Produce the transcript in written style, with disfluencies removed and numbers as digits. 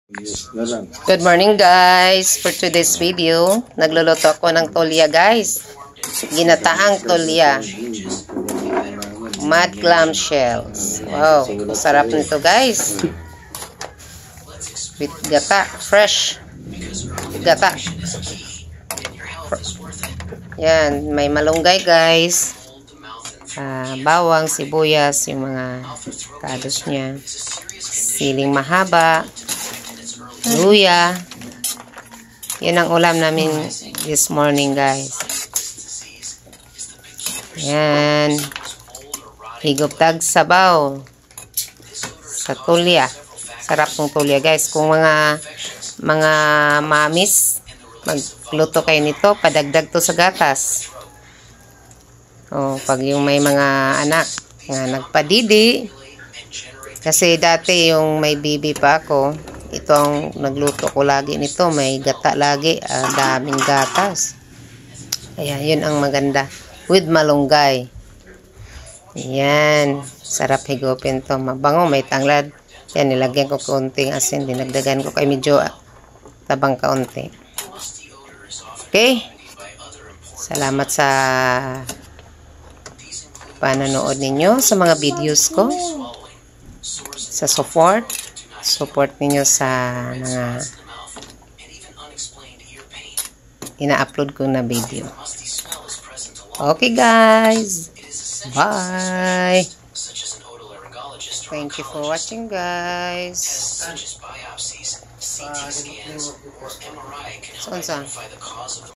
Good morning guys. For today's video, nagluluto ako ng tolya guys. Ginataang tolya. Mud clam shells. Wow, sarap nito guys. With gata, fresh gata. Yan, may malunggay guys. Bawang, sibuyas, yung mga kados niya. Siling mahaba. Luya. Yan ang ulam namin this morning guys. Yan. Higop tag sabaw sa tulya. Sarap ng tulya guys. Kung mga mamis, magluto kayo nito, padagdag to sa gatas. Pag yung may mga anak na nagpadidi, kasi dati yung may bibi pa ako, ito ang nagluto ko lagi nito. May gata lagi. Daming gatas. Ayan, yun ang maganda. With malunggay. Ayan. Sarap higupin to. Mabango, may tanglad. Yan, nilagyan ko kaunting asin. Dinagdagan ko kay medyo tabang kaunti. Okay. Salamat sa panonood ninyo sa mga videos ko. Sa support ninyo sa mga ina-upload ko na video. Okay guys, bye. Thank you for watching guys. Saan?